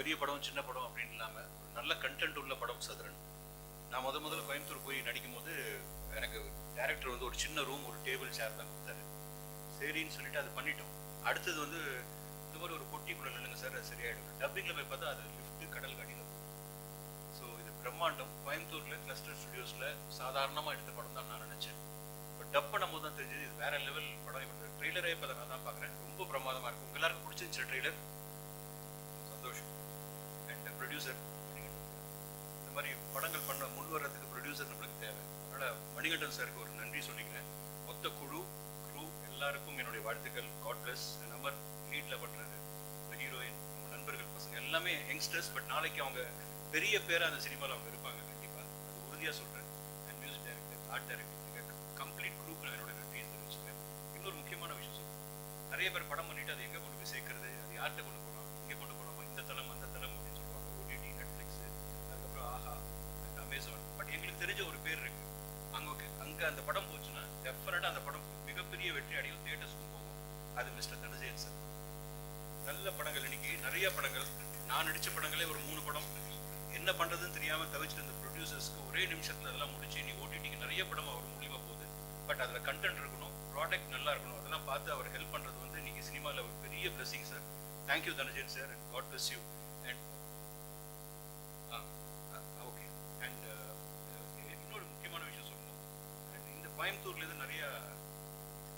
பெரிய படம் சின்ன படம் அப்படின்னு இல்லாமல் ஒரு நல்ல கண்டென்ட் உள்ள படம் சதுரன். நான் முதல்ல கோயம்புத்தூர் போய் நடிக்கும் போது எனக்கு டேரக்டர் வந்து ஒரு சின்ன ரூம், ஒரு டேபிள், சேர் தான் கொடுத்தாரு. சரின்னு சொல்லிட்டு அதை பண்ணிட்டோம். அடுத்தது வந்து இந்த மாதிரி ஒரு பொட்டிக்குள்ள நில்லுங்க சார், அது சரியாயிடும். டப்பிங்கில் போய் பார்த்தா அது லிஃப்ட் கடல் அடியில். ஸோ இது பிரம்மாண்டம். கோயம்புத்தூரில் கிளஸ்டர் ஸ்டுடியோஸில் சாதாரணமாக எடுத்த படம் தான் நான் நினச்சேன். இப்போ டப் பண்ணும்போது தான் தெரிஞ்சது இது வேற லெவல் படம். இப்போ ட்ரெய்லரே இப்போ நான் தான் பார்க்குறேன், ரொம்ப பிரமாதமாக இருக்கும். உங்க எல்லாருக்கும் பிடிச்சிருந்துச்சு ட்ரெய்லர்? சந்தோஷம். அண்ட் ப்ரொடியூசர் இந்த மாதிரி படங்கள் பண்ண முன் வர்றதுக்கு ப்ரொடியூசர் நம்மளுக்கு தேவை. அதனால் மணிகண்டன் சாருக்கு ஒரு நன்றி சொல்லிக்கிறேன். மொத்த குழு எல்லாருக்கும் என்னுடைய வாழ்த்துக்கள். God bless. நம்ம லீட்ல பண்றது ஹீரோயின், நம்ம நண்பர்கள், பசங்க எல்லாமே யங்ஸ்டர்ஸ். பட் நாளைக்கு அவங்க பெரிய பேரை அந்த சினிமாவில் அவங்க இருப்பாங்க கண்டிப்பாக, அது உறுதியாக சொல்கிறேன். And music director, art director, complete group நான் என்னோட நன்றியை தெரிவிச்சுக்கிறேன். இன்னொரு முக்கியமான விஷயம் சொல்லுவேன், நிறைய பேர் படம் பண்ணிட்டு அது எங்கே கொண்டு போய் சேர்க்கறது, அது யார்கிட்ட கொண்டு போகலாம், இங்கே கொண்டு போகலாமா, இந்த தளம் அந்த தளம் அப்படின்னு சொல்லுவாங்க. ஓடிடி, நெட்ஃப்ளிக்ஸ், அதுக்கப்புறம் ஆஹா, அமேசான். பட் எங்களுக்கு தெரிஞ்ச ஒரு பேர் இருக்கு. அங்கே அந்த படம் போச்சுன்னா டெஃபினட்டாக அந்த படம் மிகப்பெரிய வெற்றி அடையும், தியேட்டர்ஸ்க்கும் போகும். அது மிஸ்டர் தனஜெயன் சார். நல்ல படங்கள் இன்னைக்கு நிறைய படங்கள், நான் நடித்த படங்களே ஒரு 3 படம் என்ன பண்ணுறதுன்னு தெரியாமல் தவிச்சிட்டு இருந்த ப்ரொடியூசர்ஸ்க்கு ஒரே நிமிஷத்தில் அதெல்லாம் முடிச்சு நீ ஓடிடிக்கு நிறைய படம் அவர் மூலியமா போகுது. பட் அதில் கண்டென்ட் இருக்கணும், ப்ராடக்ட் நல்லா இருக்கணும். அதெல்லாம் பார்த்து அவர் ஹெல்ப் பண்ணுறது வந்து இன்னைக்கு சினிமாவில் ஒரு பெரிய blessing sir. Thank you Dhananjayan sir, and God bless you. And okay. And இன்னொரு முக்கியமான விஷயம் சொல்லணும். அண்ட் இந்த கோயம்புத்தூர்லேருந்து நிறைய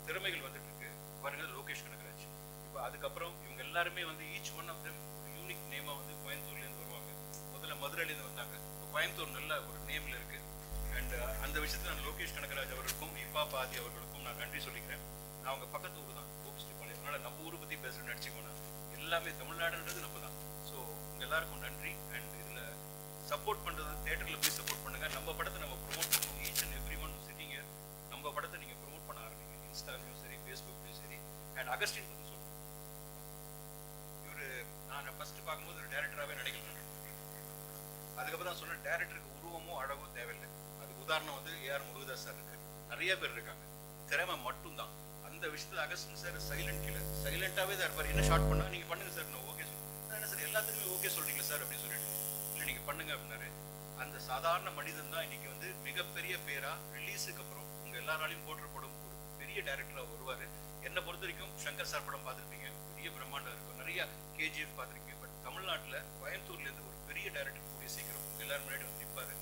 திறமைகள் வந்துட்டு இருக்கு பாருங்க. லோகேஷ் கனகராஜ், இப்போ அதுக்கப்புறம் இவங்க எல்லாருமே வந்து ஈச் ஒன் ஆஃப் தெம் ஒரு யூனிக் நேமா வந்து கோயம்புத்தூர்லேருந்து வருவாங்க. முதல்ல மதுரையிலேருந்து வந்தாங்க, இப்போ கோயம்புத்தூர் நல்ல ஒரு நேம்ல இருக்கு. அண்ட் அந்த விஷயத்தில் நான் லோகேஷ் கனகராஜ் அவர்களுக்கும் இப்பா பாதி அவர்களுக்கும் நான் நன்றி சொல்லிக்கிறேன். நான் அவங்க பக்கத்து ஊர் தான், கோபிஸ்டிபாளையம். அதனால நம்ம ஊரை பற்றி பேசுகிற நடிச்சுக்கோனா எல்லாமே தமிழ்நாடுன்றது நம்ம தான். ஸோ உங்க எல்லாருக்கும் நன்றி. அண்ட் இதில் சப்போர்ட் பண்ணுறது, தேட்டரில் போய் சப்போர்ட் பண்ணுங்க. நம்ம படத்தை நம்ம ப்ரொமோட் பண்ணுவோம். ஈச் அண்ட் எவ்ரி ஒன் சிட்டிங்க நம்ம படத்தை நீங்கள் ப்ரொமோட் பண்ண ஆரம்பிங்க, இன்ஸ்டாலையும் சரி, ஃபேஸ்புக்லையும் சரி. அண்ட் அகஸ்டின் பற்றி சொல்லணும், இவர் நான் ஃபர்ஸ்ட் பார்க்கும்போது ஒரு டேரக்டராகவே நடிக்கல. அதுக்கப்புறம் தான் சொன்னேன், டேரக்டருக்கு உருவமோ அழகோ தேவையில்லை. அதுக்கு உதாரணம் வந்து ஏஆர் முருகதாஸ் சார் இருக்காரு, நிறைய பேர் இருக்காங்க. திறமை மட்டும்தான். அந்த விஷயத்தில் அகஸ்டின் சார் சைலண்ட் கில்லர், சைலண்டாகவே தான் இருப்பார். என்ன ஷார்ட் பண்ணா நீங்கள் பண்ணுங்க சார், நான் ஓகே சொல்லுங்கள். என்ன சார் எல்லாத்துக்குமே ஓகே சொல்றீங்களா சார் அப்படின்னு சொல்லிட்டு, இல்லை நீங்கள் பண்ணுங்க அப்படின்னாரு. அந்த சாதாரண மனிதன் தான் இன்னைக்கு வந்து மிகப்பெரிய பேரா ரிலீஸுக்கு அப்புறம் உங்க எல்லாராலையும் போற்றப்படும் ஒரு பெரிய டேரக்டரா வருவாரு. என்னை பொறுத்த வரைக்கும் சங்கர் சார் படம் பார்த்துருப்பீங்க, பெரிய பிரம்மாண்டம் இருக்கும். நிறைய கேஜிஎஃப் பார்த்துருக்கீங்க. பட் தமிழ்நாட்டில் கோயம்புத்தூர்லேருந்து ஒரு பெரிய டேரக்டர் கூடிய சீக்கிரம் உங்க எல்லாரும் முன்னாடி வந்து நிற்பாரு.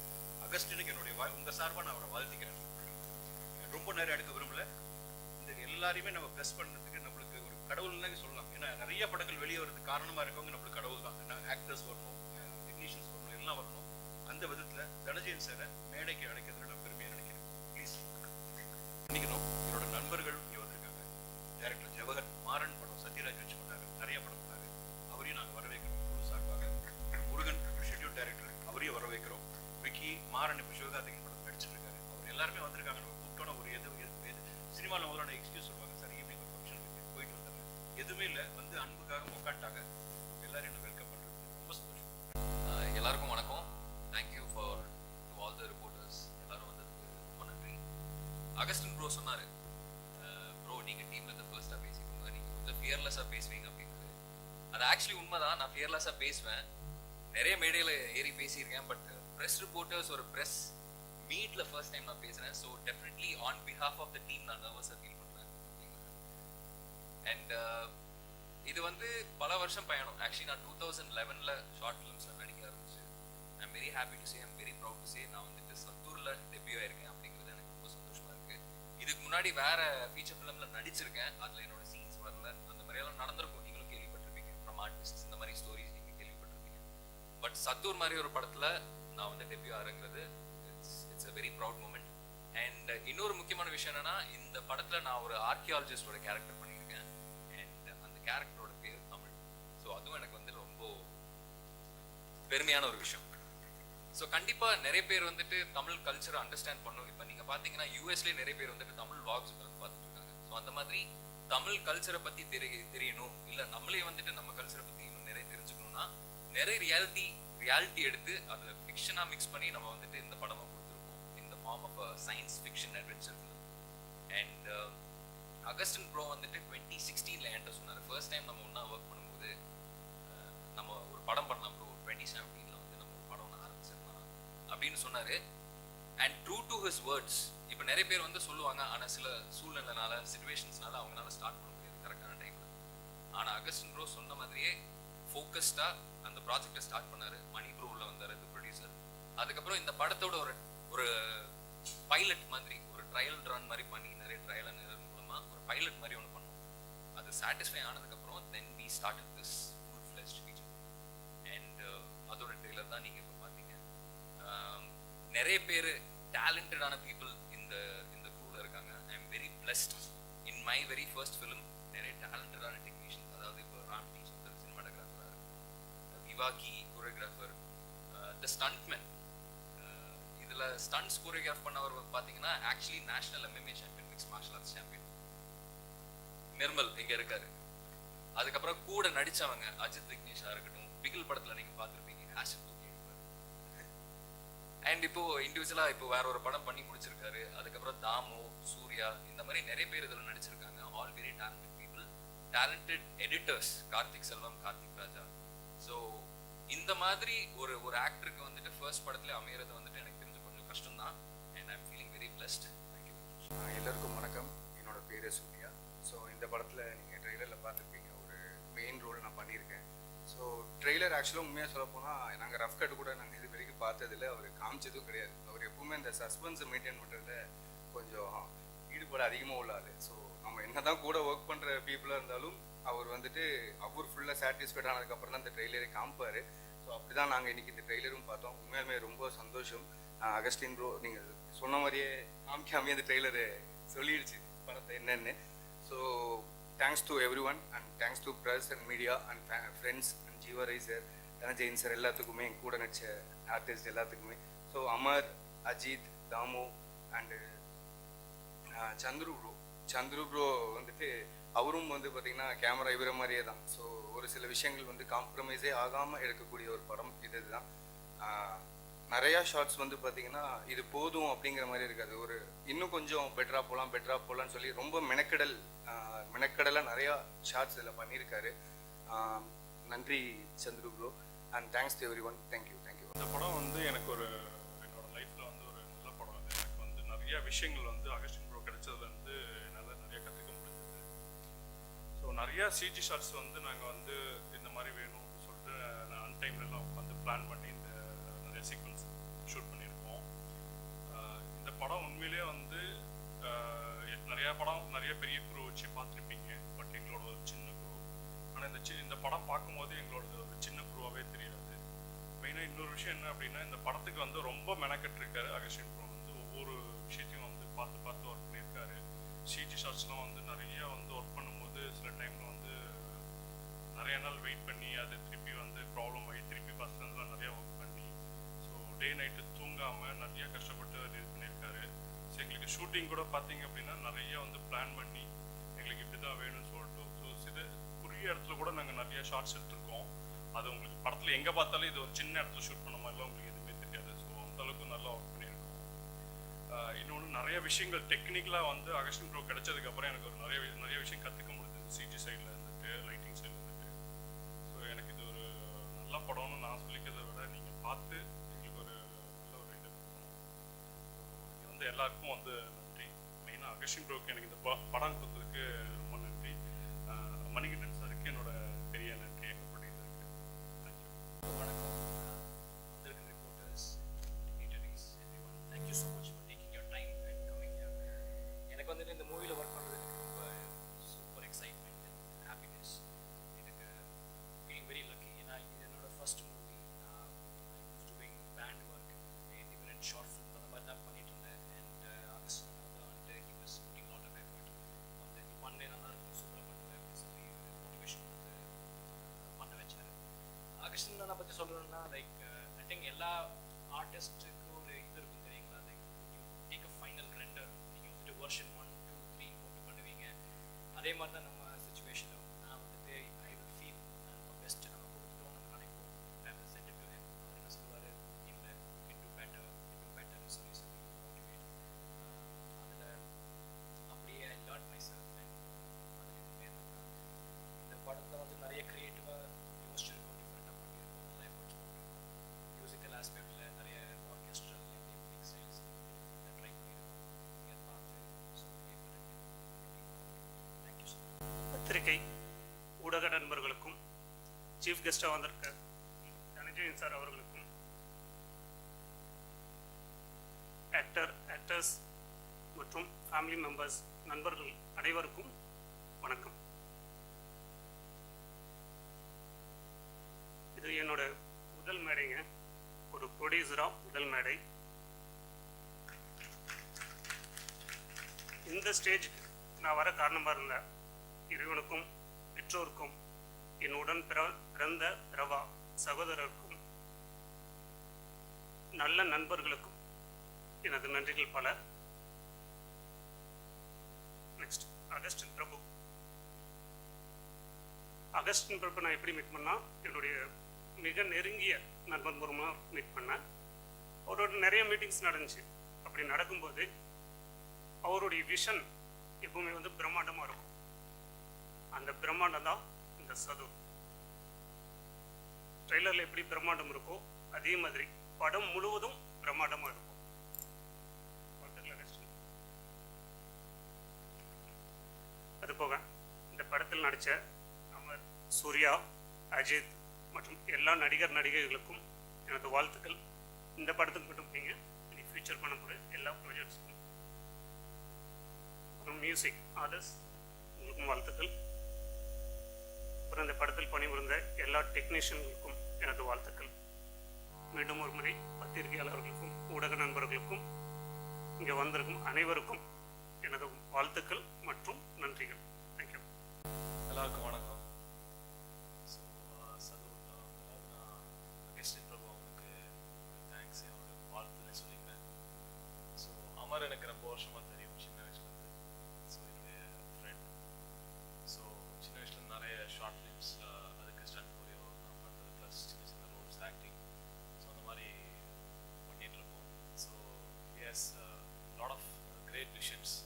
அகஸ்டினுக்கு என்னுடைய உங்க சார்பாக நான் அவரை வாழ்த்திக்கிறேன். ரொம்ப நேரம் எடுக்க விரும்பல. இந்த எல்லாரையுமே நம்ம ப்ளஸ் பண்ணுறதுக்கு நம்மளுக்கு ஒரு கடவுள்னு சொல்லலாம். ஏன்னா நிறைய படங்கள் வெளியே வரதுக்கு காரணமா இருக்கவங்க நம்மளுக்கு கடவுள் தான். ஏன்னா ஆக்டர்ஸ் வரணும், டெக்னீஷியன்ஸ் வரணும், எல்லாம் வரணும். அந்த விதத்துல தனஜெயன் சாரை மேடைக்கு அழைக்கிறதுல நான் பெருமையா நினைக்கிறேன். ப்ளீஸ் பண்ணிக்கணும். என்னோட நண்பர்கள் இங்கே வந்திருக்காங்க. டைரக்டர் ஜவஹர் மாறன் படம் சத்யராஜ் வச்சு பண்ணாரு, நிறைய படம் பண்ணாரு. அவரையும் நாங்கள் வரவேற்கிறோம் குழு சார்பாக. முருகன் ஷெட்யூல் டைரக்டர், அவரையும் வரவேற்கிறோம். விக்கி மாறன் இப்போ சிவகார்த்திகேயன் படம் நடிச்சிட்டு இருக்காரு. அவர் எல்லாருமே வந்திருக்காங்க. நம்ம கூப்பிட்டோன்னா ஒரு எது சினிமாவில் முதல்ல எக்ஸ்கியூஸ் சொல்லுவாங்க, சார் ஈவினிங் ஒரு ஃபங்க்ஷன் போயிட்டு வந்தாங்க. எதுவுமே இல்லை, வந்து அன்புக்காக உட்காந்துட்டாங்க. எல்லாரும் என்ன வெல்கம் பண்ணுறது ரொம்ப சந்தோஷம். எல்லாருக்கும் வணக்கம். Thank you for to all the reporters. எல்லாரும் வந்ததுக்கு ரொம்ப நன்றி. அகஸ்டின் ப்ரோ சொன்னார், ப்ரோ நீங்கள் டீமில் இந்த ஃபர்ஸ்ட்டாக பேசிக்கோங்க, நீங்கள் கொஞ்சம் ஃபியர்லெஸ்ஸாக பேசுவீங்க அப்படின்றது. அது ஆக்சுவலி உண்மைதான். நான் ஃபியர்லெஸ்ஸாக பேசுவேன், நிறைய மேடையில் ஏறி பேசியிருக்கேன். பட் ப்ரெஸ் ரிப்போர்ட்டர்ஸ் ஒரு ப்ரெஸ் மீட்ல ஃபர்ஸ்ட் டைம் நான் பேசுறேன். So definitely on behalf of the team நான் நர்வஸாக ஃபீல் பண்ணுறேன். அண்ட் இது வந்து பல வருஷம் பயணம். ஆக்சுவலி நான் 2011 ஷார்ட் ஃபிலிம்ஸில் நடிக்க ஆரம்பிச்சு. I am very happy to say, I am very proud to say நான் வந்துட்டு சத்தூரில் டெபியூ ஆயிருக்கேன் அப்படிங்கிறது எனக்கு ரொம்ப சந்தோஷமா இருக்கு. இதுக்கு முன்னாடி வேற ஃபீச்சர் ஃபிலிமில் நடிச்சிருக்கேன், அதில் என்னோட சீன்ஸ் வரல. அந்த மாதிரியெல்லாம் நடந்திருக்கும், நீங்களும் கேள்விப்பட்டிருப்பீங்க. ஃப்ரம் ஆர்டிஸ்ட் இந்த மாதிரி ஸ்டோரிஸ் நீங்கள் கேள்விப்பட்டிருப்பீங்க. பட் சத்தூர் மாதிரி ஒரு படத்தில் நான் வந்து டெபியூ ஆகிறேங்கிறது it's a very proud moment. And இன்னொரு முக்கியமான விஷயம் என்னன்னா, இந்த படத்துல நான் ஒரு ஆர்கியாலஜிஸ்டோட கேரக்டர் பண்ணியிருக்கேன். அண்ட் அந்த கேரக்டரோட பேர் தமிழ். ஸோ அதுவும் எனக்கு வந்து ரொம்ப பெருமையான ஒரு விஷயம். ஸோ கண்டிப்பா நிறைய பேர் வந்துட்டு தமிழ் கல்ச்சரை அண்டர்ஸ்டாண்ட் பண்ணும். இப்போ நீங்க பாத்தீங்கன்னா யூஎஸ்லேயே நிறைய பேர் வந்துட்டு தமிழ் வாக்ஸ் வந்து பார்த்துட்டு இருக்காங்க. ஸோ அந்த மாதிரி தமிழ் கல்ச்சரை பத்தி தெரியணும், இல்லை நம்மளே வந்துட்டு நம்ம கல்ச்சரை பத்தி இன்னும் நிறைய தெரிஞ்சுக்கணும்னா நிறைய ரியாலிட்டி எடுத்து அதை ஃபிக்ஷனா மிக்ஸ் பண்ணி நம்ம வந்துட்டு இந்த படமா form of a science fiction adventure film. And Augustine Bro வந்துட்டு 2016ல என்கிட்ட சொன்னாரு, ஃபர்ஸ்ட் டைம் நம்ம ஒண்ணா ஒர்க் பண்ணும்போது நம்ம ஒரு படம் பண்ணலாம் ட்ரூ டு ஹிஸ் வேர்ட்ஸ். இப்போ நிறைய பேர் வந்து சொல்லுவாங்க, ஆனால் சில சூழ்நிலைனால சிச்சுவேஷன்ஸ்னால அவங்களால ஸ்டார்ட் பண்ண முடியாது கரெக்டான டைம்ல. ஆனால் அகஸ்டின் ப்ரோ சொன்ன மாதிரியே ஃபோக்கஸ்டாக அந்த ப்ராஜெக்டை ஸ்டார்ட் பண்ணாரு. மணி ப்ரோ உள்ள வந்தார் இந்த ப்ரொடியூசர். அதுக்கப்புறம் இந்த படத்தோட ஒரு பைலட் மாதிரி ஒரு ட்ரையல் ரன் மாதிரி பண்ணி நிறைய ட்ரையல் அண்ட் எரர் மூலமா ஒரு பைலட் மாதிரி ஒன்று பண்ணோம். அது சாட்டிஸ்ஃபை ஆனதுக்கப்புறம் then we started this full fleshed feature. And அதோட ட்ரெய்லர் தான் நீங்கள் இப்போ பார்த்தீங்க. நிறைய பேர் டேலண்டடான பீப்புள் இந்த இந்த க்ரூவில் இருக்காங்க. I am very blessed. In my very first film நிறைய டேலண்டடான டெக்னீஷியன்ஸ், அதாவது இப்போ ராம் டி சுந்தர் சினிமாட்டோகிராஃபராக இருக்கும், விவாகி கோரியோகிராஃபர், த ஸ்டண்ட்மேன். இதில் ஸ்டண்ட்ஸ் கோரியோகிராஃப் பண்ணவர் பார்த்தீங்கன்னா actually national MMA champion, mix martial arts champion Nirmal இங்கே இருக்காரு. அதுக்கப்புறம் கூட நடித்தவங்க அஜித் விக்னேஷாக இருக்கட்டும், பிகில் படத்தில் நீங்கள் பார்த்துருப்பீங்க, ஆஷிப் தூக்கி எடுப்பார். அண்ட் இப்போ இண்டிவிஜுவலாக இப்போ வேற ஒரு படம் பண்ணி முடிச்சிருக்காரு. அதுக்கப்புறம் தாமு, சூர்யா, இந்த மாதிரி நிறைய பேர் இதில் நடிச்சிருக்காங்க. All very talented people, talented editors, Karthik Selvam, Karthik Raja. So இந்த மாதிரி ஒரு ஆக்டருக்கு வந்துட்டு ஃபர்ஸ்ட் படத்துல அமையறது வந்துட்டு எனக்கு தெரிஞ்சு கொஞ்சம் கஷ்டம் தான். And I'm feeling very blessed. Thank you. எல்லாருக்கும் வணக்கம். என்னோட பேர் சூர்யா. ஸோ இந்த படத்தில் நீங்கள் ட்ரெய்லரில் பார்த்துருப்பீங்க, ஒரு மெயின் ரோல் நான் பண்ணியிருக்கேன். ஸோ ட்ரெய்லர் ஆக்சுவலாக உண்மையாக சொல்லப்போனால் நாங்கள் ரஃப் கட் கூட நாங்கள் இது வரைக்கும் பார்த்ததில்ல, அவர் காமிச்சதும் கிடையாது. அவர் எப்பவுமே இந்த சஸ்பென்ஸை மெயின்டைன் பண்ணுறதுல கொஞ்சம் ஈடுபாடு அதிகமாக உள்ள ஆள். ஸோ நம்ம என்ன தான் கூட ஒர்க் பண்ணுற பீப்புளாக இருந்தாலும் அவர் வந்துட்டு அவர் ஃபுல்லாக சாட்டிஸ்ஃபைட் ஆனதுக்கப்புறம் தான் இந்த ட்ரெய்லரை காமிப்பார். ஸோ அப்படி தான் நாங்கள் இன்றைக்கி இந்த ட்ரெய்லரும் பார்த்தோம். உண்மையாலுமே ரொம்ப சந்தோஷம். அகஸ்டின் ப்ரோ நீங்கள் சொன்ன மாதிரியே காமிக்காமே அந்த ட்ரெய்லரு சொல்லிடுச்சு படத்தை என்னென்னு. So thanks to everyone and thanks to press and media and friends and Jeeva ரைசர், தனஜெயின் சார், எல்லாத்துக்குமே என் கூட நடிச்ச ஆர்டிஸ்ட் எல்லாத்துக்குமே. So Amar, Ajith, Dhamu and Chandru bro வந்துட்டு அவரும் வந்து பார்த்திங்கன்னா கேமரா இவர மாதிரியே தான். ஸோ ஒரு சில விஷயங்கள் வந்து காம்ப்ரமைஸே ஆகாமல் எடுக்கக்கூடிய ஒரு படம் இது தான். நிறையா ஷார்ட்ஸ் வந்து பார்த்திங்கன்னா இது போதும் அப்படிங்கிற மாதிரி இருக்காது. ஒரு இன்னும் கொஞ்சம் பெட்டராக போகலான்னு சொல்லி ரொம்ப மெனக்கடலாக நிறையா ஷார்ட்ஸ் இதில் பண்ணியிருக்காரு. நன்றி Chandru bro and thanks to every one. Thank you. இந்த படம் வந்து எனக்கு என்னோட லைஃப்பில் வந்து ஒரு நல்ல படம். அது எனக்கு வந்து நிறைய விஷயங்கள் வந்து அகஸ்டின் ப்ரோ கிடைச்சதுலேருந்து என்னால் நிறைய கற்றுக்க முடிஞ்சது. ஸோ நிறையா சிஜி ஷார்ட்ஸ் வந்து நாங்கள் வந்து இந்த மாதிரி வேணும்னு சொல்லிட்டு நான் அன்டைம்லலாம் உட்காந்து பிளான் பண்ணி இந்த நிறைய சீக்வன்ஸ் ஷூட் பண்ணியிருக்கோம். இந்த படம் உண்மையிலே வந்து நிறைய பெரிய குரூ வச்சு பார்த்துருப்பீங்க. பட் எங்களோட ஒரு சின்ன குரூ. ஆனால் இந்த படம் பார்க்கும்போது எங்களோட ஒரு சின்ன குரூவாகவே தெரியாது. மெயினாக இன்னொரு விஷயம் என்ன அப்படின்னா, இந்த படத்துக்கு வந்து ரொம்ப மெனக்கெட்டிருக்காரு அகஸ்டின் ப்ரோ. வந்து ஒவ்வொரு விஷயத்தையும் வந்து பார்த்து ஒர்க் பண்ணியிருக்காரு. சிஜி ஷார்ட்ஸ்லாம் வந்து நிறைய வந்து ஒர்க் பண்ணும்போது சில டைமில் வந்து நிறைய நாள் வெயிட் பண்ணி அது திருப்பி வந்து ப்ராப்ளம் ஆகி திருப்பி பஸ்லாம் நிறையா ஒர்க் பண்ணி ஸோ டே நைட்டு தூங்காமல் நிறையா கஷ்டப்பட்டு அது இது பண்ணியிருக்காரு. ஸோ எங்களுக்கு ஷூட்டிங் கூட பார்த்தீங்க அப்படின்னா நிறைய வந்து பிளான் பண்ணி எங்களுக்கு இப்படி தான் வேணும்னு சொல்லிட்டு ஸோ குறுகிய இடத்துல கூட நாங்கள் நிறைய ஷார்ட்ஸ் எடுத்திருக்கோம். அது உங்களுக்கு படத்தில் எங்கே பார்த்தாலும் இது ஒரு சின்ன இடத்துல ஷூட் பண்ண மாதிரிலாம் உங்களுக்கு எதுவுமே தெரியாது. ஸோ அந்தளவுக்கு நல்லா ஒர்க் பண்ணியிருக்கோம். இன்னொன்று நிறைய விஷயங்கள் டெக்னிக்கலாக வந்து அகஸ்டின் ப்ரோ கிடைச்சதுக்கப்புறம் எனக்கு ஒரு நிறைய விஷயம் கற்றுக்க முடிஞ்சது. சிஜி சைடில் இருந்துட்டு, லைட்டிங் சைடில் இருந்துட்டு. ஸோ எனக்கு இது ஒரு நல்ல படம்னு நான் சொல்லிக்கிறத விட நீங்கள் பார்த்து எங்களுக்கு ஒரு நல்ல ஒரு இது வந்து எல்லாருக்கும் வந்து நன்றி. மெயினாக அகஸ்டின் ப்ரோக்கு எனக்கு இந்த படம் கொடுத்ததுக்கு ரொம்ப நன்றி. மணிகண்டன் சாருக்கு என்னோட பெரிய நன்றி. எங்கள் ப்ரொடியூசருக்கு தேங்க்யூ. வணக்கம். வந்திருக்கிற reporters, dignitaries, everyone, thank you so much for taking your time and coming here. எனக்கு வந்துட்டு இந்த மூவியில் ஒர்க் பண்ணுறது எனக்கு ரொம்ப சூப்பர் எக்ஸைட்மெண்ட் அண்ட் ஹாப்பினஸ். எனக்கு ஃபீலிங் வெரி லக்கி. ஏன்னா இது என்னோட first movie. I was doing band work, different short film அந்த மாதிரி தான் பண்ணிட்டு இருந்தேன். அண்ட் அகஸ்டின் தான் வந்துட்டு he was putting lot of effort. வந்து நீ பண்ணே நல்லா இருக்கும், சூப்பராக பண்ணுவேன் அப்படின்னு சொல்லி மோட்டிவேஷன் கொடுத்து பண்ண வச்சார். அகஸ்டின் நான் பற்றி சொல்லணும்னா லைக் ஐ திங்க் எல்லா ஆர்டிஸ்ட்டுக்கும் ஒரு இது இருக்கும் தெரியுங்களா. Like you take a final render. நீங்கள் வந்துட்டு வெர்ஷன் 1, 2, 3 போட்டு பண்ணுவீங்க. அதே மாதிரி தான் நம்ம சுச்சுவேஷனும். நான் வந்துட்டு ஐ வில் ஃபீல் நம்ம பெஸ்ட்டு நம்ம கொடுத்துட்டோம் நம்ம நினைப்போம். I will send it to him. அவர் என்ன சொல்லுவார், இல்லை கேன் டூ பெட்டர்னு சொல்லி மோட்டிவேட். அதில் அப்படியே ஐ லேர்ன் மை செல்ஃப். அதில் என்னன்னா இந்த படத்தில் வந்து நிறைய க்ரியேட்டிவாக யோசிச்சிருக்கோம், டிஃப்ரெண்ட்டாக பண்ணியிருக்கோம், நிறைய எஃபர்ட்ஸ் போட்டிருக்கோம். மியூசிக்கல் ஆஸ்பெக்டில் நிறைய ஆர்கெஸ்ட்ரல் மிக்ஸ் ஸ்டைல்ஸ் பத்திரிகை ஊடக நண்பர்களுக்கும் சீஃப் கெஸ்டாக வந்திருக்க தனஞ்சயன் சார் அவர்களுக்கும் ஆக்டர்ஸ் மற்றும் ஃபேமிலி மெம்பர்ஸ் நண்பர்கள் அனைவருக்கும் வணக்கம். இது என்னோட முதல் மேடைங்க, ஒரு ப்ரொடியூசராக முதல் மேடை. இந்த ஸ்டேஜுக்கு நான் வர காரணமாக இருந்த இறைவனுக்கும் பெற்றோருக்கும் என்னுடன் பிறந்த பிறவா சகோதரருக்கும் நல்ல நண்பர்களுக்கும் எனது நன்றிகள் பல. நெக்ஸ்ட் அகஸ்டின் பிரபு. அகஸ்டின் பிரபு நான் எப்படி மீட் பண்ணா, என்னுடைய மிக நெருங்கிய நண்பன் மூலமாக மீட் பண்ணேன். அவரோட நிறைய மீட்டிங்ஸ் நடந்துச்சு. அப்படி நடக்கும்போது அவருடைய விஷன் எப்பவுமே வந்து பிரம்மாண்டமாக இருக்கும். அந்த பிரம்மாண்டம் தான் இந்த சது. ட்ரெய்லரில் எப்படி பிரம்மாண்டம் இருக்கோ அதே மாதிரி படம் முழுவதும் பிரம்மாண்டமாக இருக்கும். அது போக இந்த படத்தில் நடித்த அமர், சூர்யா, அஜித் மற்றும் எல்லா நடிகர் நடிகைகளுக்கும் எனது வாழ்த்துக்கள். இந்த படத்துக்கு மட்டும் நீங்கள் இனி ஃபியூச்சர் பண்ணக்கூடிய எல்லா ப்ராஜெக்ட்ஸுக்கும் அப்புறம் மியூசிக் ஆர்டர்ஸ் உங்களுக்கும் வாழ்த்துக்கள். அப்புறம் இந்த படத்தில் பணிபுரிந்த எல்லா டெக்னீஷியன்களுக்கும் எனது வாழ்த்துக்கள். மீண்டும் ஒரு முறை பத்திரிகையாளர்களுக்கும் ஊடக நண்பர்களுக்கும் இங்கே வந்திருக்கும் அனைவருக்கும் எனது வாழ்த்துக்கள் மற்றும் நன்றிகள். தேங்க்யூ. எல்லாருக்கும் வணக்கம். ஸோ சது நான் அகஸ்டின் பிரபு அவங்களுக்கு தேங்க்ஸ், என்னோட வாழ்த்துன்னு சொல்லிக்கிறேன். ஸோ அமர் எனக்கு ரொம்ப வருஷமாக தெரியும், சின்ன வயசுலேருந்து. ஸோ என்னுடைய ஃப்ரெண்ட். ஸோ சின்ன வயசுலேருந்து நிறைய ஷார்ட் ஃபிலிம்ஸ், அதுக்கு ஸ்டண்ட் கோரியோ நான் பண்ணுறது, ப்ளஸ் சின்ன சின்ன ரோல்ஸ், ஆக்டிங், ஸோ அந்த மாதிரி பண்ணிகிட்டு இருக்கோம். So yes lot of great visions.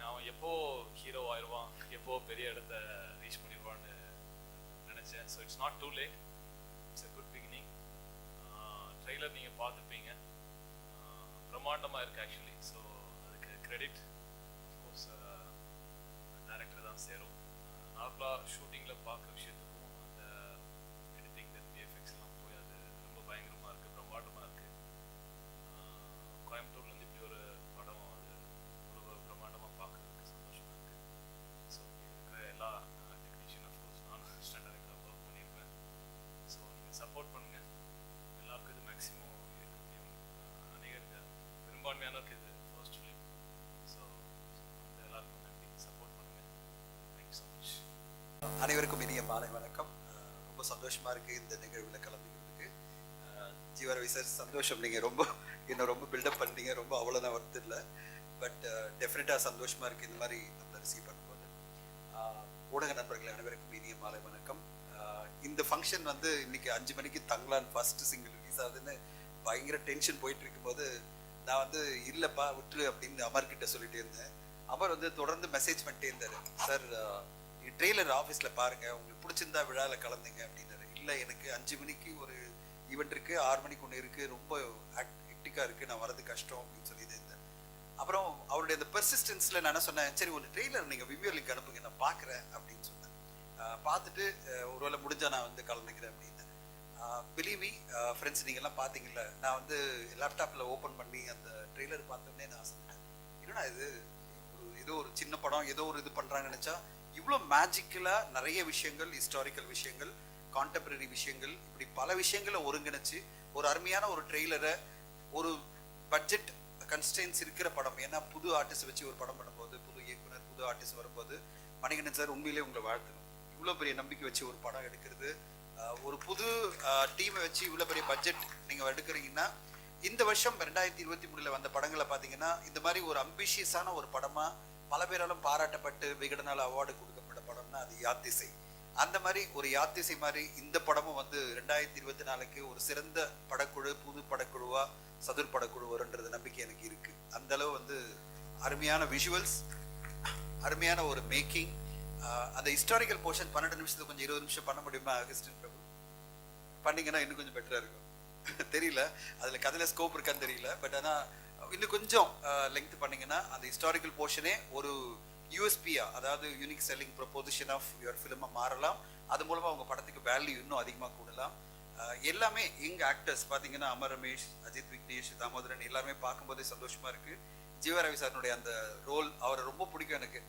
அவன் எப்போ ஹீரோ ஆயிடுவான், எப்போ பெரிய இடத்த ரீச் பண்ணிடுவான்னு நினச்சேன். So it's not too late, it's a good beginning. Trailer நீங்கள் பார்த்துப்பீங்க, பிரம்மாண்டமாக இருக்குது ஆக்சுவலி. ஸோ அதுக்கு கிரெடிட் அஃப்கோர்ஸ் டைரக்டர் தான் சேரும். நார்மலாக ஷூட்டிங்கில் பார்க்குற விஷயத்துக்கும் அந்த எடிட்டிங், விஎஃப்எக்ஸ் எல்லாம் போய் அது ரொம்ப பயங்கரமாக இருக்குது, பிரம்மாண்டமாக இருக்குது. கோயம்புத்தூர்லேருந்து இப்படி ஒரு படம் அது இவ்வளோ பிரம்மாண்டமாக பார்க்குறதுக்கு சந்தோஷமாக இருக்குது. ஸோ இருக்கிற எல்லா டெக்னீஷியன் அஃப்கோர்ஸ் நானும் அசிஸ்டன்ட் டைரக்டராக ஒர்க் பண்ணியிருப்பேன். ஸோ நீங்கள் சப்போர்ட் பண்ணுங்கள். எல்லாருக்கும் இது மேக்ஸிமம் அநேகருக்கு பெரும்பான்மையானவருக்கு இது ஃபர்ஸ்ட் ஃபிலிம். ஸோ எல்லாருக்கும் நன்றி, சப்போர்ட் பண்ணுங்கள். Thank you so much. அனைவருக்கும் இனிய மாலை வணக்கம். ரொம்ப சந்தோஷமா இருக்கு இந்த நிகழ்வில் கலந்துக்கிறதுக்கு. ஜீவரவி சார், சந்தோஷம். நீங்கள் என்ன ரொம்ப பில்டப் பண்ணீங்க. ரொம்ப அவ்வளோதான் வருது இல்லை, பட் டெஃபினட்டாக சந்தோஷமா இருக்கு இந்த மாதிரி நம்மளை ரிசீவ் பண்ணும்போது. ஊடக நண்பர்கள் அனைவருக்கும் இனிய மாலை வணக்கம். இந்த ஃபங்க்ஷன் வந்து இன்னைக்கு 5 மணிக்கு தங்கலான் ஃபர்ஸ்ட் சிங்கிள் ரிலீஸ் ஆகுதுன்னு பயங்கர டென்ஷன் போயிட்டு இருக்கும்போது நான் வந்து இல்லைப்பா விட்டுரு அப்படின்னு அமர்கிட்ட சொல்லிட்டே இருந்தேன். அமர் வந்து தொடர்ந்து மெசேஜ் பண்ணிட்டே இருந்தார். சார் நீங்கள் ட்ரெய்லர் ஆஃபீஸில் பாருங்கள், உங்களுக்கு பிடிச்சிருந்தா விழாவில் கலந்துங்க அப்படின்னாரு. இல்லை, எனக்கு 5 மணிக்கு ஒரு ஈவெண்ட் இருக்குது, 6 மணிக்கு ஒன்று இருக்குது, ரொம்ப ஹெக்டிக்காக இருக்குது, நான் வரது கஷ்டம் அப்படின்னு சொல்லிட்டு இருந்தேன். அப்புறம் அவருடைய அந்த பெர்சிஸ்டன்ஸில் நான் என்ன சொன்னேன், சரி ஒரு ட்ரெய்லர் நீங்கள் விவியோ லிங்க் அனுப்புங்க, நான் பார்க்குறேன் அப்படின்னு சொன்னேன். பார்த்துட்டு ஒருவேளை முடிஞ்சால் நான் வந்து கலந்துக்கிறேன் அப்படின்னு. பிலீவி ஃப்ரெண்ட்ஸ், நீங்கள்லாம் பார்த்தீங்கல்ல, நான் வந்து லேப்டாப்பில் ஓப்பன் பண்ணி அந்த ட்ரெய்லர் பார்த்தோன்னே நான் சொன்னேன், என்னடா இது ஏதோ ஒரு சின்ன படம், ஏதோ ஒரு இது பண்ணுறாங்கன்னு நினச்சா இவ்வளோ மேஜிக்கலாக நிறைய விஷயங்கள், ஹிஸ்டாரிக்கல் விஷயங்கள், கான்டெம்பரரி விஷயங்கள், இப்படி பல விஷயங்களை ஒருங்கிணைச்சு ஒரு அருமையான ஒரு ட்ரெய்லரை, ஒரு பட்ஜெட் கன்ஸ்டன்ஸ் இருக்கிற படம். ஏன்னா புது ஆர்டிஸ்ட் வச்சு ஒரு படம் பண்ணும்போது, புது இயக்குனர், புது ஆர்டிஸ்ட் வரும்போது, மணிகண்டன் சார் உண்மையிலே உங்களை வாழ்த்தணும். இவ்வளோ பெரிய நம்பிக்கை வச்சு ஒரு படம் எடுக்கிறது, ஒரு புது டீமை வச்சு இவ்வளோ பெரிய பட்ஜெட் நீங்கள் எடுக்கிறீங்கன்னா, இந்த வருஷம் 2023 வந்த படங்களை பார்த்தீங்கன்னா இந்த மாதிரி ஒரு அம்பிஷியஸான ஒரு படமாக பல பேராலும் பாராட்டப்பட்டு விகடனால் அவார்டு கொடுக்கப்பட்ட படம்னா அது யாத்திசை. அந்த மாதிரி ஒரு யாத்திசை மாதிரி இந்த படமும் வந்து 2024க்கு ஒரு சிறந்த படக்குழு, புது படக்குழுவா சதுர் படக்குழு வரும்ன்றது நம்பிக்கை எனக்கு இருக்கு. அந்த அளவு வந்து அருமையான விஷுவல்ஸ், அருமையான ஒரு மேக்கிங். அந்த ஹிஸ்டாரிக்கல் போர்ஷன் 12 நிமிஷத்துக்கு கொஞ்சம் 20 நிமிஷம் பண்ண முடியுமா அகஸ்டின் பிரபு? பண்ணிங்கன்னா இன்னும் கொஞ்சம் பெட்டராக இருக்கும். தெரியல அதில் கதையில் ஸ்கோப் இருக்கான்னு தெரியல, பட் ஆனால் இன்னும் கொஞ்சம் லெங்க்த் பண்ணிங்கன்னா அந்த ஹிஸ்டாரிக்கல் போர்ஷனே ஒரு யூஎஸ்பியா, அதாவது unique selling proposition of your ஃபிலிமை மாறலாம். அது மூலமாக உங்கள் படத்துக்கு வேல்யூ இன்னும் அதிகமாக கூடலாம். எல்லாமே எங்கள் ஆக்டர்ஸ் பார்த்தீங்கன்னா அமர் ரமேஷ், அஜித் விக்னேஷ், தாமோதரன் எல்லாருமே பார்க்கும்போதே சந்தோஷமாக இருக்குது. ஜீவா ரவி சாரினுடைய அந்த ரோல் அவரை ரொம்ப பிடிக்கும் எனக்கு.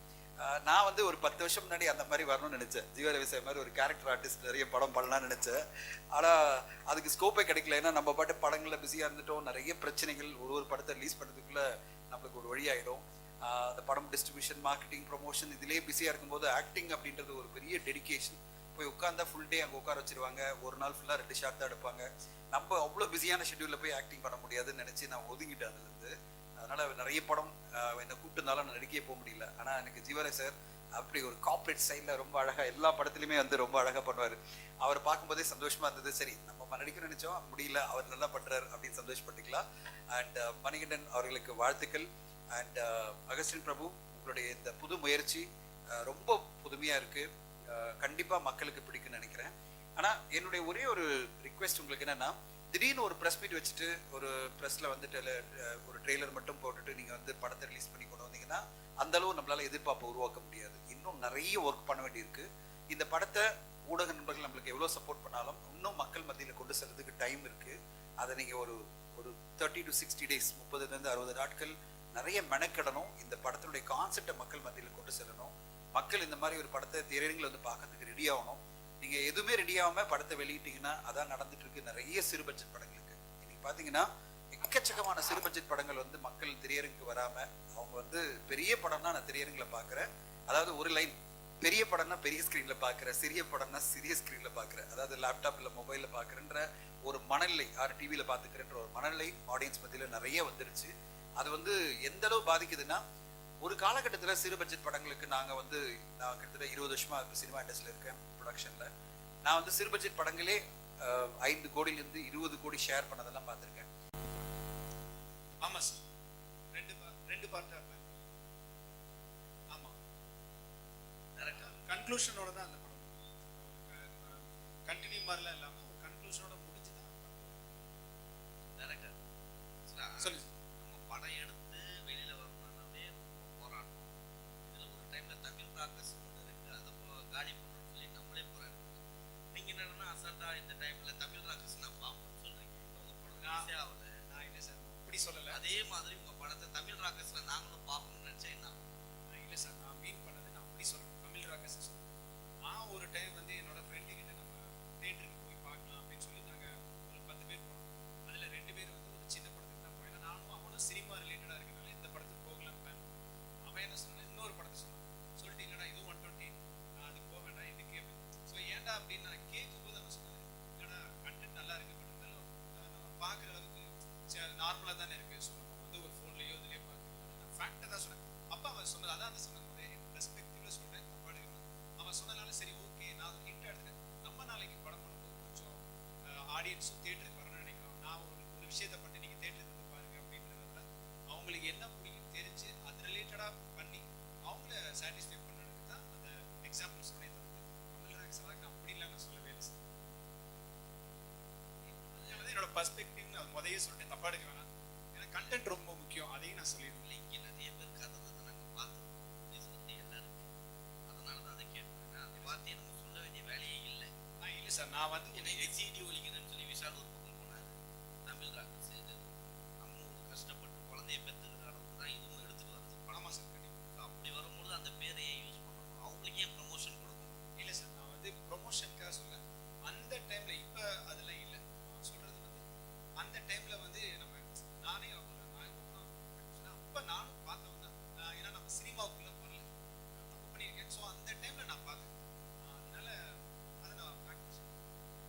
நான் வந்து ஒரு 10 வருஷம் முன்னாடி அந்த மாதிரி வரணும்னு நினச்சேன். ஜீவா ரவி சார் மாதிரி ஒரு கேரக்டர் ஆர்டிஸ்ட் நிறைய படம் பண்ணலாம்னு நினச்சேன். ஆனால் அதுக்கு ஸ்கோப்பே கிடைக்கல. ஏன்னா நம்ம பாட்டு படங்களில் பிஸியாக இருந்துட்டோம். நிறைய பிரச்சனைகள், ஒரு படத்தை ரிலீஸ் பண்ணுறதுக்குள்ளே நம்மளுக்கு ஒரு வழியாயிடும். அந்த படம் டிஸ்ட்ரிபியூஷன், மார்க்கெட்டிங், ப்ரொமோஷன் இதிலே பிஸியாக இருக்கும்போது ஆக்டிங் அப்படின்றது ஒரு பெரிய டெடிகேஷன். போய் உட்காந்தா ஃபுல் டே அங்கே உட்கார வச்சிருவாங்க. ஒரு நாள் ஃபுல்லாக 2 ஷாட் தான் எடுப்பாங்க. நம்ம அவ்வளோ பிஸியான ஷெட்யூலில் போய் ஆக்டிங் பண்ண முடியாதுன்னு நினச்சி நான் ஒதுங்கிட்டேன் அதுலேருந்து. அதனால் நிறைய படம் என்னை கூப்பிட்டுருந்தாலும் நான் நடிக்கவே போக முடியல. ஆனால் எனக்கு ஜீவரே சார் அப்படி ஒரு கார்ப்பரேட் ஸ்டைலில் ரொம்ப அழகாக எல்லா படத்துலையுமே வந்து ரொம்ப அழகாக பண்ணுவார். அவரை பார்க்கும்போதே சந்தோஷமாக இருந்தது. சரி, நம்ம நடிக்க நினச்சோம், முடியல, அவர் நல்லா பண்ணுறாரு அப்படின்னு சந்தோஷப்பட்டுக்கலாம். அண்ட் மணிகண்டன் அவர்களுக்கு வாழ்த்துக்கள். அண்ட் அகஸ்டின் பிரபு, உங்களுடைய இந்த புது முயற்சி ரொம்ப புதுமையாக இருக்குது. கண்டிப்பாக மக்களுக்கு பிடிக்குன்னு நினைக்கிறேன். ஆனால் என்னுடைய ஒரே ஒரு ரிக்வெஸ்ட் உங்களுக்கு என்னென்னா, திடீர்னு ஒரு ப்ரெஸ் மீட் வச்சுட்டு ஒரு ப்ரெஸ்ஸில் வந்துட்டு ஒரு ட்ரெய்லர் மட்டும் போட்டுட்டு நீங்கள் வந்து படத்தை ரிலீஸ் பண்ணி கொண்டு வந்தீங்கன்னா அந்தளவு நம்மளால் எதிர்பார்ப்பை உருவாக்க முடியாது. இன்னும் நிறைய ஒர்க் பண்ண வேண்டியிருக்கு. இந்த படத்தை ஊடக நண்பர்கள் நம்மளுக்கு எவ்வளோ சப்போர்ட் பண்ணாலும் இன்னும் மக்கள் மத்தியில் கொண்டு செல்றதுக்கு டைம் இருக்குது. அதை நீங்கள் ஒரு 30 to 60 days, 30லேருந்து 60 நாட்கள் நிறைய மெனக்கிடணும். இந்த படத்தினுடைய கான்செப்டை மக்கள் மத்தியில் கொண்டு செல்லணும். மக்கள் இந்த மாதிரி ஒரு படத்தை திரையரங்கில் வந்து பார்க்கறதுக்கு ரெடி ஆகணும். நீங்கள் எதுவுமே ரெடி ஆகாமல் படத்தை வெளியிட்டீங்கன்னா அதான் நடந்துட்டு இருக்கு நிறைய சிறு பட்ஜெட் படங்களுக்கு. இன்னைக்கு பார்த்தீங்கன்னா எக்கச்சக்கமான சிறு பட்ஜெட் படங்கள் வந்து மக்கள் திரையரங்குக்கு வராமல் அவங்க வந்து பெரிய படம்னா நான் திரையரங்கில் பார்க்குறேன், அதாவது ஒரு லைன், பெரிய படம்னா பெரிய ஸ்க்ரீனில் பார்க்குறேன், சிறிய படம்னா சிறிய ஸ்க்ரீனில் பார்க்குறேன், அதாவது லேப்டாப் இல்லை மொபைலில் பார்க்குறேன்ற ஒரு மனநிலை, டிவியில் பார்த்துக்கிறேன்ற ஒரு மனநிலை ஆடியன்ஸ் மத்தியில் நிறைய வந்துருச்சு. அது வந்து எந்த அளவு பாதிக்குதுன்னா, ஒரு காலகட்டத்தில் சிறு பட்ஜெட் படங்களுக்கு நான் கிட்டத்தட்ட 20 வருஷமா இப்போ சினிமா இண்டஸ்ட்ரியில் இருக்கேன் ப்ரொடக்ஷனில். நான் வந்து சிறு பட்ஜெட் படங்களே 5 கோடியிலேருந்து 20 கோடி ஷேர் பண்ணதெல்லாம் பார்த்துருக்கேன். ஆமாம் சார், ரெண்டு பார்ட்டாக இருப்பேன். ஆமாம், கன்க்ளூஷனோட தான் அந்த படம், கண்டினியூ மாதிரிலாம் இல்லாமல் ஒரு கன்க்ளூஷனோட முடிஞ்சு தான் டேரக்டர் சொல்லு. நம்ம படம் எடுத்து வெளியில வரணும்னாவே ரொம்ப போராட்டம். இதுல ஒரு டைம்ல தமிழ் ராக்கர்ஸ் ஒன்று இருக்கு, அதை காலி பண்ணணும்னு சொல்லி நம்மளே போராடுறோம். நீங்க என்னன்னா அசால்ட்டா இந்த டைம்ல தமிழ் ராக்கர்ஸ் நான் பார்ப்போம்னு சொல்றீங்க. உங்க படம் ஈஸியா ஆகல. நான் இல்லை சார், அப்படி சொல்லலை. அதே மாதிரி உங்க படத்தை தமிழ் ராக்கர்ஸ்ல நாங்களும் பார்க்கணும்னு நினைச்சேன். இல்லை சார், நான் மீன் பண்ணது நான் அப்படி சொல்கிறேன், தமிழ் ராக்கர்ஸ் சொல்கிறேன். நான் ஒரு டைம் வந்து என்னோட ஃப்ரெண்டு கிட்ட நம்ம தேட்டருக்கு போய் பார்க்கலாம் அப்படின்னு சொல்லி நாங்கள் ஒரு 10 பேர் போனோம். அதில் 2 பேர் வந்து ஒரு சின்ன படத்துக்கு தான் போனோம். நானும் அவனும் சினிமா ரிலேட்டடாக இருக்கனால இந்த படத்துக்கு போகலான்னு பிளான் பண்ணோம். அவன் என்ன சொன்னான், இன்னொரு படத்தை சொன்னான். சொல்லிட்டு இல்லைடா இதுவும் 120, நான் அதுக்கு போக வேண்டாம் இதுக்கு அப்படின்னு. ஸோ ஏன்டா அப்படின்னு நான் கேட்கும்போது அவன் சொன்னாரு, இல்லைடா கண்டென்ட் நல்லா இருக்கு, பட் இருந்தாலும் நம்ம பார்க்குற அளவுக்கு நார்மலாக தானே இருக்குது. ஸோ நம்ம வந்து ஒரு ஃபோன்லேயோ இதுலேயோ பார்க்கலாம். நான் ஃபேக்டை தான் சொன்னேன். அப்போ அவன் சொன்னது அதான் அந்த சொன்னது ரெஸ்பெக்டிவில் சொல்கிறேன், தப்பா எடுக்கணும். அவன் சொன்னனால சரி ஓகே, நான் ஒரு ஹிண்ட் எடுத்துட்டேன். நம்ம நாளைக்கு படம் பண்ணும்போது கொஞ்சம் ஆடியன்ஸும் தேட்டருக்கு வரணும்னு நினைக்கிறோம். நான் ஒரு விஷயத்தை பண்ணி நீங்கள் தேட்டருக்கு வந்து பாருங்க அப்படின்றத அவங்களுக்கு என்ன பிடிக்கும் தெரிஞ்சு அது ரிலேட்டடாக பண்ணி அவங்கள சாட்டிஸ்ஃபை பண்ணுறதுக்கு தான் அந்த எக்ஸாம்பிள் சொன்னேன். தமிழ் ராக்கர்ஸ் நான் அப்படி இல்லை நான் சொல்லவே இல்லை சார். அதனால என்னோட பர்ஸ்பெக்டிவ்னு அது முதையே சொல்லிட்டு தப்பா எடுக்க வேணாம். ஏன்னா கண்டென்ட் ரொம்ப முக்கியம், அதையும் நான் சொல்லிடுவேன். இங்கே நிறைய பேர் கதை வந்து நாங்கள் பார்த்தோம், இது வந்து எல்லாம் இருக்கு. அதனால தான் அதை கேட்பேன். அதை பார்த்து நம்ம சொல்ல வேண்டிய வேலையே இல்லை. இல்லை சார், நான் வந்து எனக்கு சிடி ஒழிக்கிறேன்னு சொல்லி விஷால் ஒரு பக்கம் போனாரு. தமிழ் ராக்கர்ஸ் இது நம்ம ஒரு கஷ்டப்பட்டு குழந்தைய பெற்றுக்கிற அளவுக்கு தான் இதுவும் எடுத்துட்டு வருது. பணமா சார் கண்டிப்பாக. அப்படி வரும்போது அந்த பேரையே யூஸ் பண்ணணும், அவங்களுக்கு ஏன் ப்ரமோஷன் கொடுக்கணும்? இல்லை சார், நான் வந்து ப்ரொமோஷனுக்காக சொல்ல அந்த டைமில் இப்போ அதெல்லாம் இல்லை. நான் சொல்கிறது வந்து அந்த டைமில் வந்து நம்ம நானே அப்போ நானும் பார்த்தவன் தான். ஏன்னா நம்ம சினிமாவுக்குள்ளே வரல, தப்பு பண்ணியிருக்கேன். ஸோ அந்த டைமில் நான் பார்த்தேன். அதனால அதை நான் ப்ராக்டிஸ்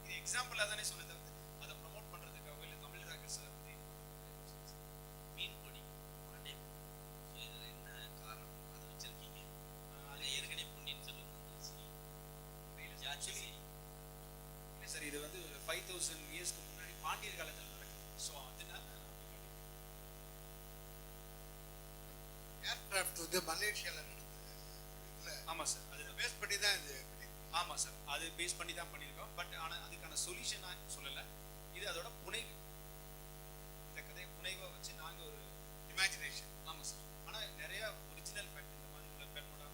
இது எக்ஸாம்பிளாக தானே சொன்னதை வந்து அதை ப்ரமோட் பண்ணுறதுக்காக இல்லை தமிழ் ராக்கர்ஸை வந்து மீன் கொடி மாண்டே. ஸோ இதில் என்ன காரணம் அதை வச்சிருக்கீங்க? அது ஏற்கனவே பொன்னியின் செல்வன் வந்துருச்சு. ஆக்சுவலி இல்லை சார், இது வந்து 5000 இயர்ஸ்க்கு முன்னாடி பாண்டியர் காலத்தில் நடக்குது. ஸோ அதனால ஏர்கிராஃப்ட் வந்து மலேசியாவில் நடந்தது. ஆமாம் சார், அது பேஸ் பண்ணி தான் இது. ஆமாம் சார், அது பேஸ் பண்ணி தான் பண்ணியிருக்கோம். பட் ஆனால் அதுக்கான சொல்யூஷனாக சொல்லலை. இது அதோட புனைவு. இந்த கதையை புனைவாக வச்சு நாங்கள் ஒரு இமேஜினேஷன். ஆமாம் சார். ஆனால் நிறையா ஒரிஜினல் ஃபேக்ட் இந்த மாதிரி உள்ள பெர்முடா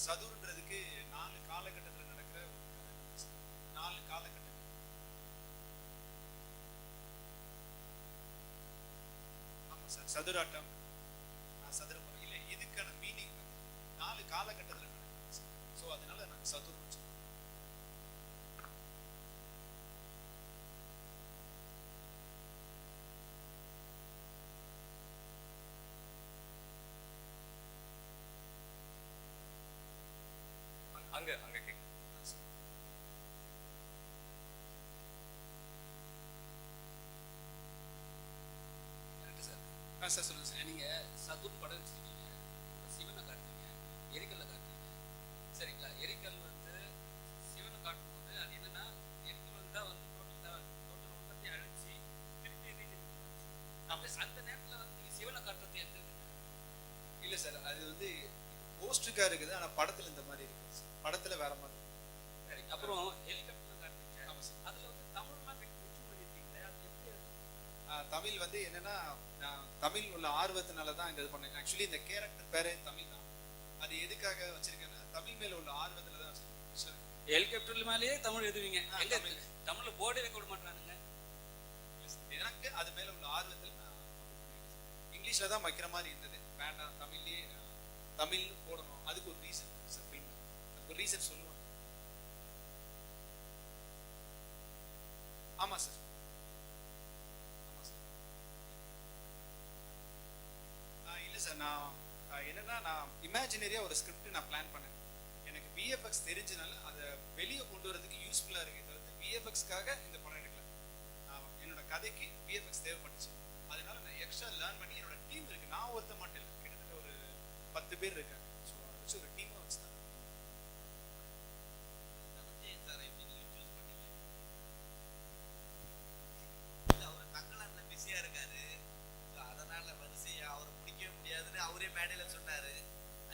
சதுர்ன்றதுக்கு 4 காலகட்டத்தில் நடக்கிற ஒரு கதை. 4 காலகட்டம். ஆமாம் சார், சதுராட்டம், சதுரமுறை இல்லை, இதுக்கான மீனிங் வந்து 4 காலகட்டத்தில் நடக்குது. ஸோ அதனால நாங்கள் சதுர்னு சொல்லுவோம். அங்க அங்க கேட்க சார் சொல்லுங்கள் சார். நீங்கள் சதுர் படம் வச்சுருக்கீங்க, சிவனை காட்டுறீங்க, எரிக்கல்ல காட்டுறீங்க, சரிங்களா? எரிக்கல் வந்து சிவனை காட்டும்போது அது என்னன்னா, எரிக்கல் வந்தால் வந்து டோட்டல் உற்பத்தி அழிச்சு திருப்பி அப்போ அந்த நேரத்தில் வந்து நீங்கள் சிவனை காட்டுறது எந்த இல்லை சார், அது வந்து போஸ்டுக்காக இருக்குது, ஆனால் படத்தில் இந்த மாதிரி இருக்குது சார். படத்தில் வேற மாதிரி இருக்குது. சரி, அப்புறம் ஹெலிகாப்டர் காட்டுறீங்க. ஆமாம் சார். அதில் வந்து தமிழ்லாம் மென்ஷன் பண்ணியிருக்கீங்களே, அது எப்படி தமிழ் வந்து என்னன்னா, நான் தமிழ் உள்ள ஆர்வத்தினால தான் இந்த இது பண்ணேன். ஆக்சுவலி இந்த கேரக்டர் பேரே தமிழ் தான். அது எதுக்காக வச்சிருக்கேன்னா, தமிழ் மேல உள்ள ஆர்வத்தில் தான் வச்சிருக்கேன். ஹெலிகாப்டர் மேலேயே தமிழ் எழுதுவீங்க? எங்க தமிழ். தமிழ்ல போர்டே வைக்க விட மாட்டானுங்க. எனக்கு அது மேல உள்ள ஆர்வத்தில் நான் இங்கிலீஷ்ல தான் வைக்கிற மாதிரி இருந்தது. வேண்டாம், தமிழ்லயே தமிழ் போடணும். அதுக்கு ஒரு ரீசன் சார், அதுக்கு ஒரு ரீசன் சொல்லுவாங்க. ஆமா சார், ஆமா சார். இல்லை சார், நான் என்னன்னா, நான் இமேஜினரியா ஒரு ஸ்கிரிப்ட் நான் பிளான் பண்ணேன். எனக்கு விஎஃப்எக்ஸ் தெரிஞ்சனால அதை வெளியே கொண்டு வரதுக்கு யூஸ்ஃபுல்லா இருக்கு. தவிர்த்து விஎஃப்எக்ஸ்க்காக இந்த படம் எடுக்கல. என்னோட கதைக்கு விஎஃப்எக்ஸ் தேவைப்பட்டுச்சு. அதனால நான் எக்ஸ்ட்ரா லேர்ன் பண்ணி என்னோட டீம் இருக்கு. நான் ஒருத்த மட்டும் இல்லை, கிட்டத்தட்ட ஒரு 10 பேர் இருக்காங்க. ஸோ அதை வச்சு ஒரு டீமாக வச்சு தான் தனஞ்சயன் சார் எப்படி நீங்கள் சூஸ் பண்ணீங்க? இல்லை, அவர் தங்கலான்ல பிஸியாக இருக்காரு. ஸோ அதனால் வரிசையாக அவரை பிடிக்கவே முடியாதுன்னு அவரே மேடையில் சொன்னார்.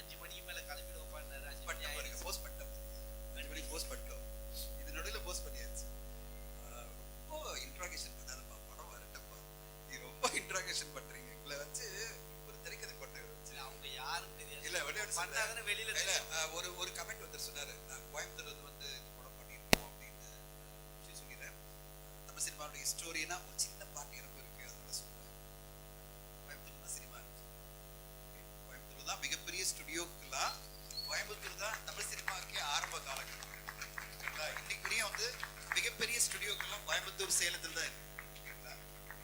5 மணிக்கு மேலே கிளம்பிட உட்காந்தாரு. 5 மணி பாருங்க, போஸ்ட் பண்ணிட்டோம். 5 மணிக்கு போஸ்ட் பண்ணிட்டோம். இது நடுவில் போஸ்ட் பண்ணியாச்சு. ரொம்ப இன்ட்ராகேஷன் பண்ணாதப்பா, படம் வரட்டப்பா. நீ ரொம்ப இன்ட்ராகேஷன் பண்றீங்க. எங்களை வச்சு ஒரு திரைக்கதை கொண்டு வச்சு அவங்க யாரும் தெரியாது. இல்ல பண்ணாதானே வெளியில ஒரு கமெண்ட் வந்து சொன்னாரு, நான் கோயம்புத்தூர்ல வந்து இந்த படம் பண்ணிருக்கோம் அப்படின்னு விஷயம் சொல்லிடுறேன். தமிழ் சினிமாவோட ஹிஸ்டோரியனா ஒரு சின்ன பாட்டு எனக்கும் இருக்கு, அதனால சொல்றேன். கோயம்புத்தூர் தான் சினிமா இருந்துச்சு. கோயம்புத்தூர் தான் மிகப்பெரிய ஸ்டுடியோக்கெல்லாம் கோயம்புத்தூர் தான் தமிழ் சினிமாவுக்கே ஆரம்ப காலகட்டம். இன்னைக்கு முடியும் வந்து மிகப்பெரிய ஸ்டுடியோக்கெல்லாம் கோயம்புத்தூர் சேலத்தில் தான் இருக்கு.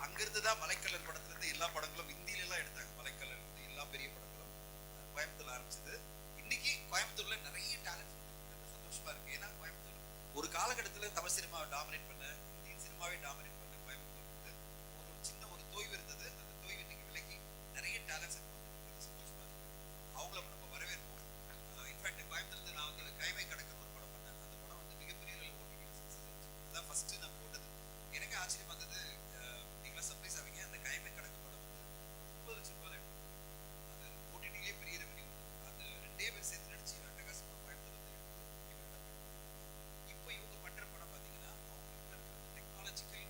அங்கிருந்து தான் மலைக்கல்லர் படத்துல இருந்து எல்லா படங்களும் இந்தியில எல்லாம் எடுத்தாங்க. மலைக்கல்லர் இருந்து எல்லா பெரிய படங்களும் கோயம்புத்தூர்ல ஆரம்பிச்சது. இன்னைக்கு கோயம்புத்தூர்ல நிறைய டேலண்ட் சந்தோஷமா இருக்கு. ஏன்னா கோயம்புத்தூர் ஒரு காலகட்டத்துல தமிழ் சினிமாவை டாமினேட் பண்ண, இந்தியன் சினிமாவே டாமினேட் பண்ண கோயம்புத்தூர் வந்து ஒரு சின்ன ஒரு தொய்வு இருந்தது. அந்த தொய்வு இன்னைக்கு விலகி நிறைய டேலண்ட்ஸ் சந்தோஷமா இருக்கு. அவங்கள நம்ம வரவேற்போம். இன்ஃபேக்ட் கோயம்புத்தூர்ல நான் வந்து கைமை கடக்கிற ஒரு படம் பண்ணேன். அந்த படம் வந்து மிகப்பெரிய அதான் ஃபர்ஸ்ட் நான் போட்டது. எனக்கு ஆச்சரியம் வந்தது, நீங்களா சர்ப்ரைஸ் ஆவீங்க. அந்த கைமை கடக்க படம் வந்து 30 லட்சம் ரூபாய் எடுத்தோம். அது ஓடிடிலே பெரிய ரெவன்யூ. அது 2 பேர் சேர்த்து நடிச்சு அட்டகாசமா கோயம்புத்தூர் வந்து எடுத்து இப்போ இவங்க பண்ற படம் பார்த்தீங்கன்னா, அவங்க டெக்னாலஜிக்கல்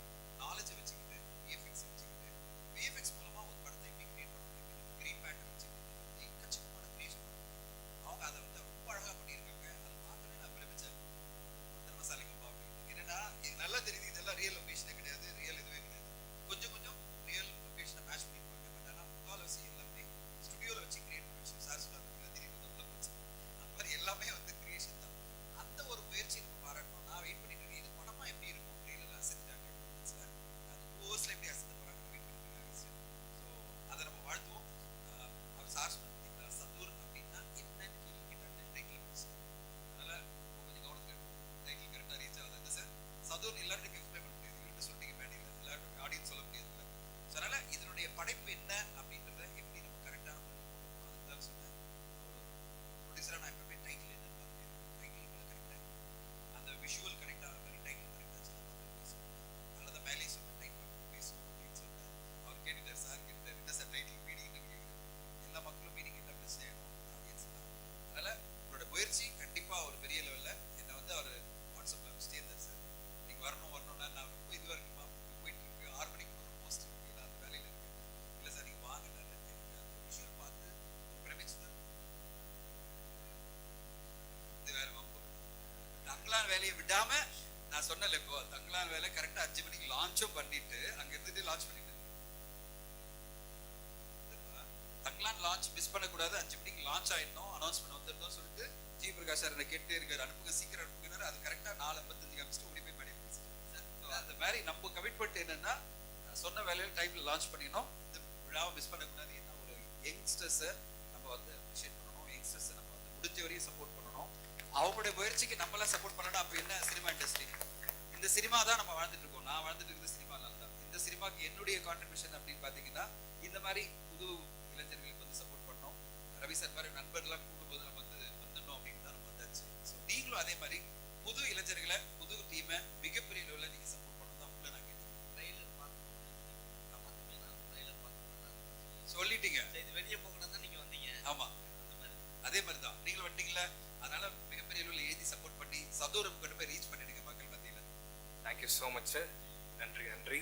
வேலையை விடாம நான் சொன்னல இப்போ தங்கலான் வேலை கரெக்டா 5 மணிக்கு லான்ச்சும் பண்ணிட்டு அங்க இருந்துட்டு லான்ச் பண்ணிட்டு தங்கலான் லான்ச் மிஸ் பண்ணக்கூடாது, 5 மணிக்கு லான்ச் ஆயிடணும், அனௌன்ஸ்மெண்ட் வந்துடணும் சொல்லிட்டு ஜி பிரகாஷ் சார் என்ன கேட்டே இருக்காரு, அனுப்புங்க சீக்கிரம் அனுப்புங்க. அது கரெக்டா 4:55 அமிச்சுட்டு ஓடி போய் பண்ணி அந்த மாதிரி நம்ம கமிட்மெண்ட் என்னன்னா சொன்ன வேலையில டைம்ல லான்ச் பண்ணிடணும், இந்த விழாவை மிஸ் பண்ணக்கூடாது. ஏன்னா ஒரு யங்ஸ்டர்ஸை நம்ம வந்து அப்ரிஷியேட் பண்ணணும், யங்ஸ்டர்ஸை நம்ம வந்து முடிஞ்ச வரையும் சப்போர்ட் பண்ணணும். அவங்களுடைய முயற்சிக்கு நம்மளாம் சப்போர்ட் பண்ணணும். அப்போ என்ன சினிமா இண்டஸ்ட்ரி, இந்த சினிமா தான் நம்ம வாழ்ந்துட்டு இருக்கோம். நான் வாழ்ந்துட்டு இருக்கிற சினிமாலாம் தான். இந்த சினிமாக்கு என்னுடைய கான்ட்ரிபியூஷன் அப்படின்னு பார்த்தீங்கன்னா இந்த மாதிரி புது இளைஞர்களுக்கு வந்து சப்போர்ட் பண்ணோம். ரவி சார் மாதிரி நண்பர்கள்லாம் கூப்பிடும்போது நம்ம வந்து வந்துடணும் அப்படின்னு தான் நம்ம வந்தாச்சு. ஸோ நீங்களும் அதே மாதிரி புது இளைஞர்களை புது டீமை மிகப்பெரிய லெவலில் நீங்கள் சப்போர்ட் பண்ணணும் தான் உங்களை நான் கேட்டேன். ட்ரெயிலர் பார்க்கணும் ட்ரெயிலர் பார்க்கணும் சொல்லிட்டீங்க. இது வெளியே போகணும் தான் நீங்கள் வந்தீங்க. ஆமாம், அந்த மாதிரி அதே மாதிரி தான் நீங்களும் வந்தீங்களா. அதனால மிகப்பெரிய அளவில் எழுதி சப்போர்ட் பண்ணி சதூரம் கொண்டு போய் ரீச் பண்ணிடுங்க மக்கள் மத்தியில். Thank you so much sir. நன்றி நன்றி.